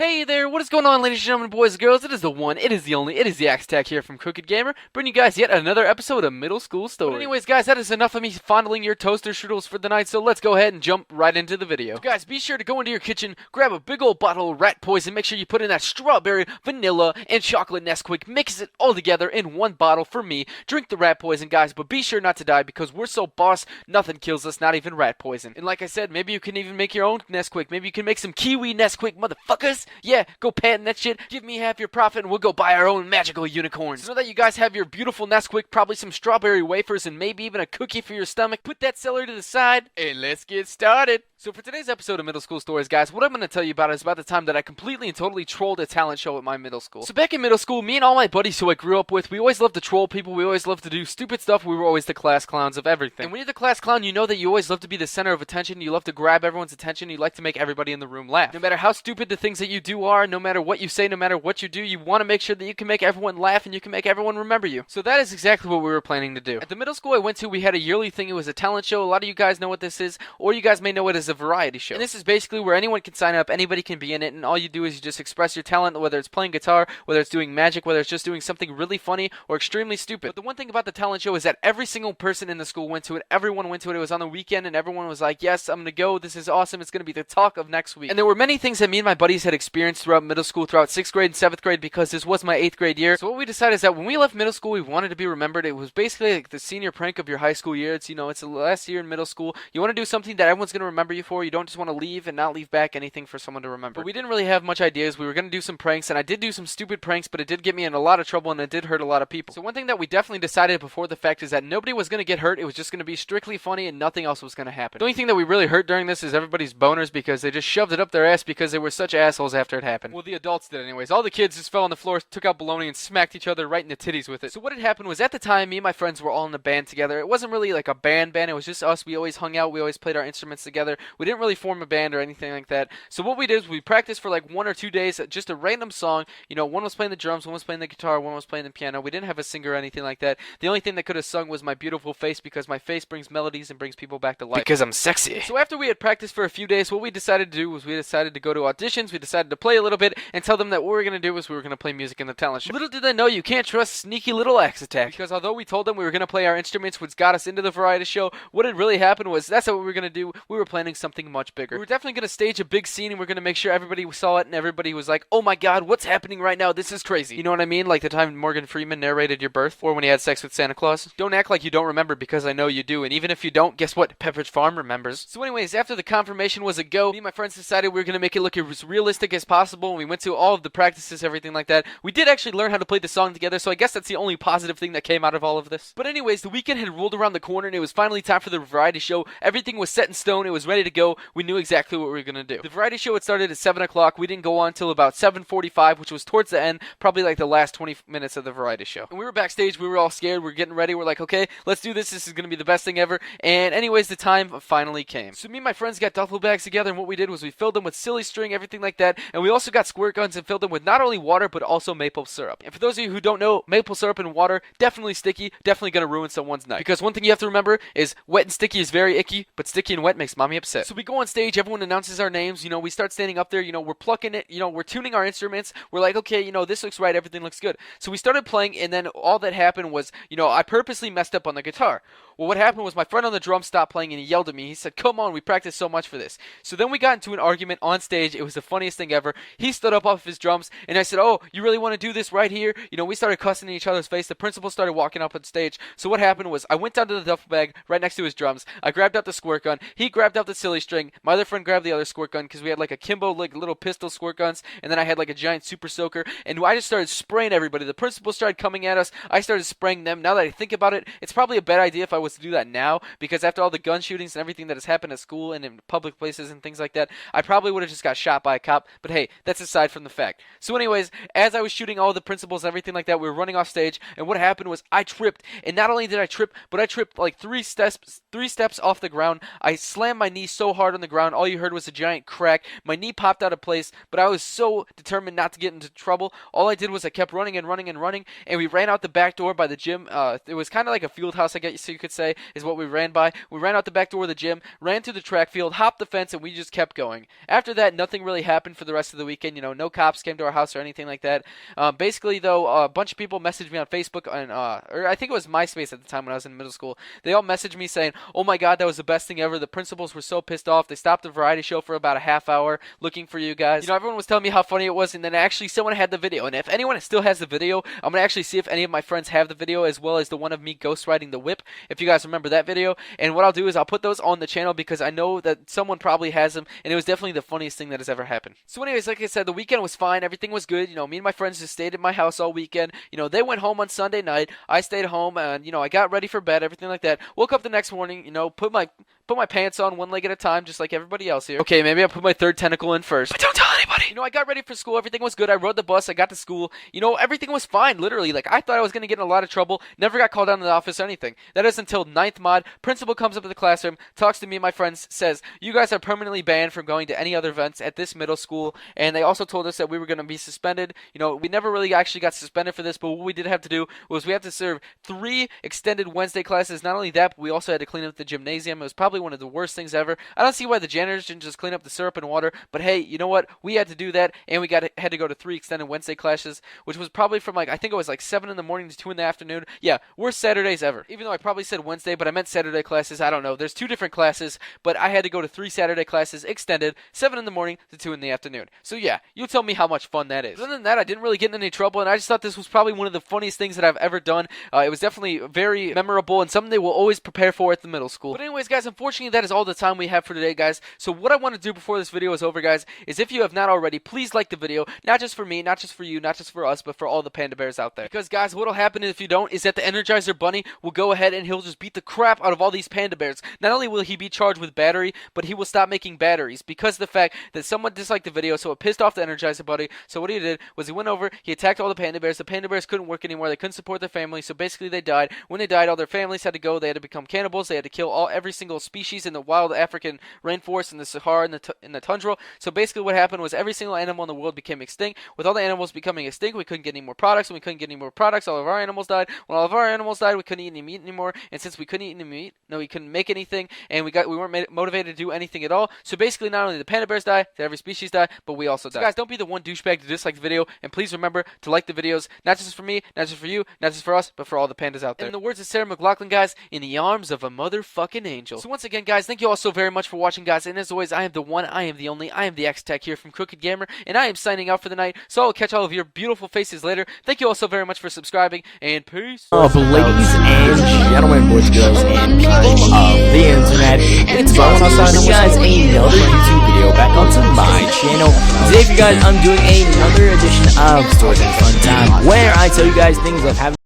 Hey there, what is going on, ladies and gentlemen, boys and girls? It is the one, it is the only, it is the Axe-Tac here from Crooked Gamer, bringing you guys yet another episode of Middle School Story. But anyways, guys, that is enough of me fondling your toaster strudels for the night, so let's go ahead and jump right into the video. So guys, be sure to go into your kitchen, grab a big old bottle of rat poison, make sure you put in that strawberry, vanilla, and chocolate Nesquik, mix it all together in one bottle for me, drink the rat poison, guys, but be sure not to die, because we're so boss, nothing kills us, not even rat poison. And like I said, maybe you can even make your own Nesquik, maybe you can make some kiwi Nesquik, motherfuckers! Yeah, go patent that shit, give me half your profit, and we'll go buy our own magical unicorns. So that you guys have your beautiful Nesquik, probably some strawberry wafers, and maybe even a cookie for your stomach, put that celery to the side, and let's get started. So for today's episode of Middle School Stories, guys, what I'm going to tell you about is about the time that I completely and totally trolled a talent show at my middle school. So back in middle school, me and all my buddies who I grew up with, we always loved to troll people, we always loved to do stupid stuff, we were always the class clowns of everything. And when you're the class clown, you know that you always love to be the center of attention, you love to grab everyone's attention, you like to make everybody in the room laugh. No matter how stupid the things that you do are, no matter what you say, no matter what you do, you want to make sure that you can make everyone laugh and you can make everyone remember you. So that is exactly what we were planning to do. At the middle school I went to, we had a yearly thing, it was a talent show, a lot of you guys know what this is, or you guys may know it as a variety show. And this is basically where anyone can sign up, anybody can be in it, and all you do is you just express your talent, whether it's playing guitar, whether it's doing magic, whether it's just doing something really funny or extremely stupid. But the one thing about the talent show is that every single person in the school went to it, everyone went to it, it was on the weekend, and everyone was like, yes, I'm gonna go, this is awesome, it's gonna be the talk of next week. And there were many things that me and my buddies had experienced throughout middle school, throughout 6th grade and 7th grade, because this was my 8th grade year. So what we decided is that when we left middle school, we wanted to be remembered. It was basically like the senior prank of your high school year. It's, it's the last year in middle school. You want to do something that everyone's going to remember you for. You don't just want to leave and not leave back anything for someone to remember. But we didn't really have much ideas. We were going to do some pranks, and I did do some stupid pranks, but it did get me in a lot of trouble, and it did hurt a lot of people. So one thing that we definitely decided before the fact is that nobody was going to get hurt. It was just going to be strictly funny, and nothing else was going to happen. The only thing that we really hurt during this is everybody's boners, because they just shoved it up their ass because they were such assholes after it happened. Well, the adults did anyways. All the kids just fell on the floor, took out baloney, and smacked each other right in the titties with it. So what had happened was, at the time, me and my friends were all in a band together. It wasn't really like a band, it was just us. We always hung out, we always played our instruments together. We didn't really form a band or anything like that. So what we did is we practiced for like 1 or 2 days, just a random song. One was playing the drums, one was playing the guitar, one was playing the piano. We didn't have a singer or anything like that. The only thing that could have sung was my beautiful face, because my face brings melodies and brings people back to life. Because I'm sexy. So after we had practiced for a few days, what we decided to do was we decided to go to auditions, we decided to play a little bit, and tell them that what we were going to do was we were going to play music in the talent show. Little did they know, you can't trust sneaky little Axe-Tac, because although we told them we were going to play our instruments, which got us into the variety show, what had really happened was that's not what we were going to do. We were planning something much bigger. We were definitely going to stage a big scene, and we are going to make sure everybody saw it, and everybody was like, oh my god, what's happening right now? This is crazy. You know what I mean? Like the time Morgan Freeman narrated your birth, or when he had sex with Santa Claus. Don't act like you don't remember, because I know you do, and even if you don't, guess what? Pepperidge Farm remembers. So anyways, after the confirmation was a go, me and my friends decided we were going to make it look as realistic as possible, and we went to all of the practices, everything like that. We did actually learn how to play the song together, so I guess that's the only positive thing that came out of all of this. But anyways, the weekend had rolled around the corner, and it was finally time for the variety show. Everything was set in stone, it was ready to go. We knew exactly what we were going to do. The variety show had started at 7 o'clock. We didn't go on until about 7:45, which was towards the end, probably like the last 20 minutes of the variety show. And we were backstage, we were all scared, we were getting ready, we're like, okay, let's do this, this is going to be the best thing ever. And anyways, the time finally came. So me and my friends got duffel bags together, and what we did was we filled them with silly string, everything like that, and we also got squirt guns and filled them with not only water, but also maple syrup. And for those of you who don't know, maple syrup and water, definitely sticky, definitely going to ruin someone's night. Because one thing you have to remember is wet and sticky is very icky, but sticky and wet makes mommy upset. So we go on stage, everyone announces our names, we start standing up there, we're plucking it, we're tuning our instruments, we're like, okay, this looks right, everything looks good. So we started playing, and then all that happened was, I purposely messed up on the guitar. Well, what happened was my friend on the drum stopped playing, and he yelled at me. He said, come on, we practiced so much for this. So then we got into an argument on stage. It was the funniest thing ever. He stood up off his drums, and I said, oh, you really want to do this right here? We started cussing in each other's face. The principal started walking up on stage. So what happened was I went down to the duffel bag right next to his drums. I grabbed out the squirt gun. He grabbed out the silly string. My other friend grabbed the other squirt gun, because we had like a Kimbo, like little pistol squirt guns, and then I had like a giant super soaker, and I just started spraying everybody. The principal started coming at us. I started spraying them. Now that I think about it, it's probably a bad idea if I was to do that now, because after all the gun shootings and everything that has happened at school and in public places and things like that, I probably would have just got shot by a cop. But hey, that's aside from the fact. So anyways, as I was shooting all the principals and everything like that, we were running off stage, and what happened was I tripped, and not only did I trip, but I tripped like three steps off the ground. I slammed my knee so hard on the ground. All you heard was a giant crack. My knee popped out of place, but I was so determined not to get into trouble. All I did was I kept running and running and running, and we ran out the back door by the gym. It was kind of like a field house, I guess you could say, is what we ran by. We ran out the back door of the gym, ran through the track field, hopped the fence, and we just kept going. After that, nothing really happened for the rest of the weekend. No cops came to our house or anything like that. Basically, though, a bunch of people messaged me on Facebook, and or I think it was MySpace at the time when I was in middle school. They all messaged me saying, "Oh my God, that was the best thing ever." The principals were so pissed off. They stopped the variety show for about a half hour looking for you guys. Everyone was telling me how funny it was, and then actually someone had the video. And if anyone still has the video, I'm gonna actually see if any of my friends have the video, as well as the one of me ghostwriting the whip, if you guys remember that video. And what I'll do is I'll put those on the channel because I know that someone probably has them, and it was definitely the funniest thing that has ever happened. So anyways, like I said, the weekend was fine. Everything was good. Me and my friends just stayed at my house all weekend. They went home on Sunday night. I stayed home, and I got ready for bed, everything like that. Woke up the next morning, put my pants on one leg at a time, just like everybody else here. Okay, maybe I'll put my third tentacle in first. But don't tell anybody. I got ready for school. Everything was good. I rode the bus. I got to school. Everything was fine, literally. Like, I thought I was going to get in a lot of trouble. Never got called down to the office or anything. That is until 9th mod. Principal comes up to the classroom, talks to me and my friends, says, "You guys are permanently banned from going to any other events at this middle school." And they also told us that we were going to be suspended. We never really actually got suspended for this, but what we did have to do was we had to serve 3 extended Wednesday classes. Not only that, but we also had to clean up the gymnasium. It was probably one of the worst things ever. I don't see why the janitors didn't just clean up the syrup and water, but hey, you know what? We had to do that, and we had to go to 3 extended Wednesday classes, which was probably from I think it was 7 in the morning to 2 in the afternoon. Yeah, worst Saturdays ever. Even though I probably said Wednesday, but I meant Saturday classes. I don't know. There's 2 different classes, but I had to go to 3 Saturday classes extended, 7 in the morning to 2 in the afternoon. So yeah, you tell me how much fun that is. Other than that, I didn't really get in any trouble, and I just thought this was probably one of the funniest things that I've ever done. It was definitely very memorable and something they will always prepare for at the middle school. But anyways, guys, unfortunately, that is all the time we have for today, guys. So what I want to do before this video is over, guys, is if you have not already, please like the video. Not just for me, not just for you, not just for us, but for all the panda bears out there. Because, guys, what'll happen if you don't is that the Energizer Bunny will go ahead and he'll just beat the crap out of all these panda bears. Not only will he be charged with battery, but he will stop making batteries because of the fact that someone disliked the video, so it pissed off the Energizer Bunny. So what he did was he went over, he attacked all the panda bears. The panda bears couldn't work anymore. They couldn't support their family, so basically they died. When they died, all their families had to go. They had to become cannibals. They had to kill every single species in the wild African rainforest, in the Sahara, in the tundra. So basically what happened was every single animal in the world became extinct. With all the animals becoming extinct, we couldn't get any more products. When we couldn't get any more products, all of our animals died. When all of our animals died, we couldn't eat any meat anymore. And since we couldn't eat any meat, we couldn't make anything, and we weren't motivated to do anything at all. So basically, not only the panda bears died, did every species die, but we also died. So guys, don't be the one douchebag to dislike the video, and please remember to like the videos, not just for me, not just for you, not just for us, but for all the pandas out there. And in the words of Sarah McLachlan, guys, in the arms of a motherfucking angel. So once again, guys, thank you all so very much for watching, guys. And as always, I am the one, I am the only, I am the X-Tech here from Crooked Gamer, and I am signing out for the night. So I'll catch all of your beautiful faces later. Thank you all so very much for subscribing, and peace. Ladies and gentlemen, boys, girls, and people of the internet, it's Bowen outside of guys another YouTube video back onto my channel. Today, for you guys, I'm doing another edition of Stories and Fun Time, where I tell you guys things of having